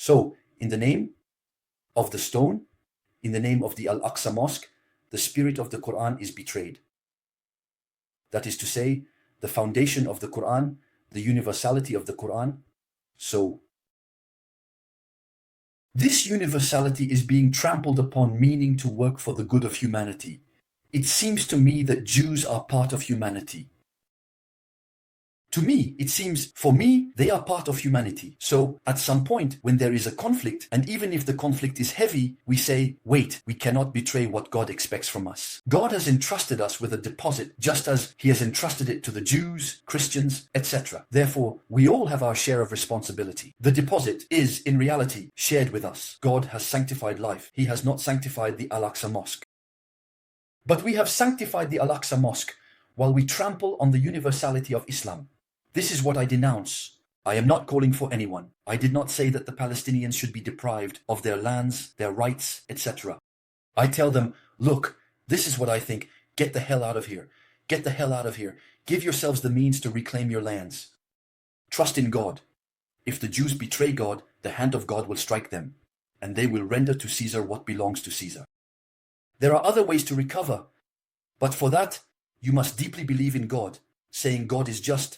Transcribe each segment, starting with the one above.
So, in the name of the stone, in the name of the Al-Aqsa Mosque, the spirit of the Quran is betrayed. That is to say, the foundation of the Quran, the universality of the Quran. So, this universality is being trampled upon, meaning to work for the good of humanity. It seems to me that Jews are part of humanity. To me, it seems, for me, they are part of humanity. So, at some point, when there is a conflict, and even if the conflict is heavy, we say, wait, we cannot betray what God expects from us. God has entrusted us with a deposit, just as He has entrusted it to the Jews, Christians, etc. Therefore, we all have our share of responsibility. The deposit is, in reality, shared with us. God has sanctified life. He has not sanctified the Al-Aqsa Mosque. But we have sanctified the Al-Aqsa Mosque while we trample on the universality of Islam. This is what I denounce. I am not calling for anyone. I did not say that the Palestinians should be deprived of their lands, their rights, etc. I tell them, look, this is what I think. Get the hell out of here. Get the hell out of here. Give yourselves the means to reclaim your lands. Trust in God. If the Jews betray God, the hand of God will strike them, and they will render to Caesar what belongs to Caesar. There are other ways to recover, but for that, you must deeply believe in God, saying God is just.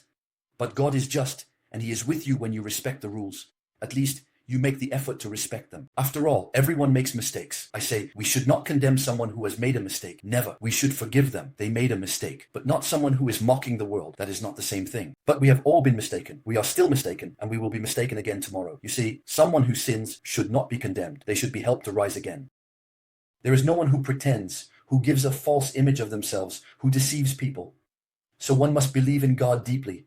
But God is just, and He is with you when you respect the rules. At least, you make the effort to respect them. After all, everyone makes mistakes. I say, we should not condemn someone who has made a mistake. Never. We should forgive them. They made a mistake. But not someone who is mocking the world. That is not the same thing. But we have all been mistaken. We are still mistaken, and we will be mistaken again tomorrow. You see, someone who sins should not be condemned. They should be helped to rise again. There is no one who pretends, who gives a false image of themselves, who deceives people. So one must believe in God deeply.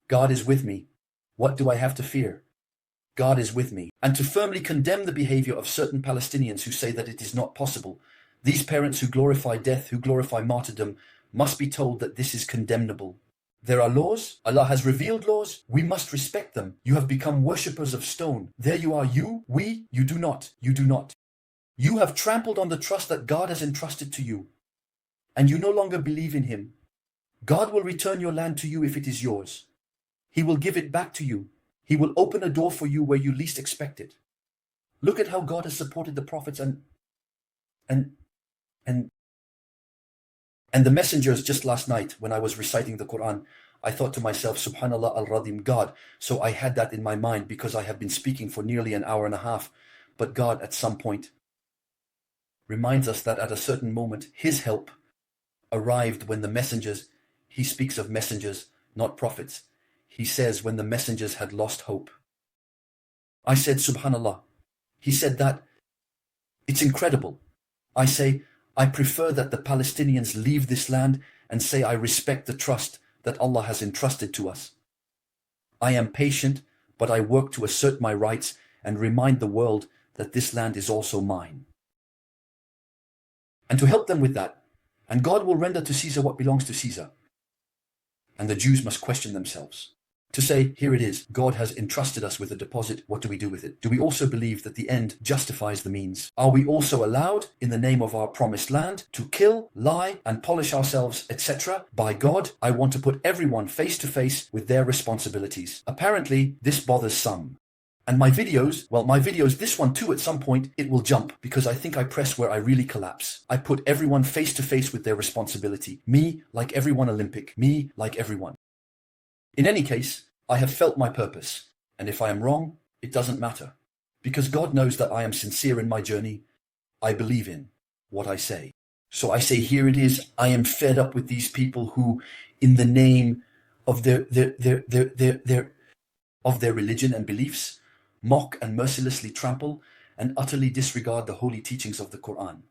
God is with me. What do I have to fear? God is with me. And to firmly condemn the behavior of certain Palestinians who say that it is not possible, these parents who glorify death, who glorify martyrdom, must be told that this is condemnable. There are laws. Allah has revealed laws. We must respect them. You have become worshippers of stone. There you are, you do not. You do not. You have trampled on the trust that God has entrusted to you, and you no longer believe in Him. God will return your land to you if it is yours. He will give it back to you. He will open a door for you where you least expect it. Look at how God has supported the prophets and the messengers. Just last night when I was reciting the Quran, I thought to myself, Subhanallah al-Radim, God. So I had that in my mind because I have been speaking for nearly an hour and a half. But God at some point reminds us that at a certain moment, His help arrived when the messengers, He speaks of messengers, not prophets. He says when the messengers had lost hope. I said, Subhanallah. He said that. It's incredible. I say, I prefer that the Palestinians leave this land and say I respect the trust that Allah has entrusted to us. I am patient, but I work to assert my rights and remind the world that this land is also mine. And to help them with that, and God will render to Caesar what belongs to Caesar. And the Jews must question themselves. To say, here it is, God has entrusted us with a deposit, what do we do with it? Do we also believe that the end justifies the means? Are we also allowed, in the name of our promised land, to kill, lie, and polish ourselves, etc.? By God, I want to put everyone face to face with their responsibilities. Apparently, this bothers some. And my videos, this one too, at some point, it will jump because I think I press where I really collapse. I put everyone face to face with their responsibility. Me, like everyone Olympic. Me, like everyone. In any case, I have felt my purpose, and if I am wrong, it doesn't matter, because God knows that I am sincere in my journey. I believe in what I say. So I say, here it is, I am fed up with these people who, in the name of their religion and beliefs, mock and mercilessly trample and utterly disregard the holy teachings of the Quran.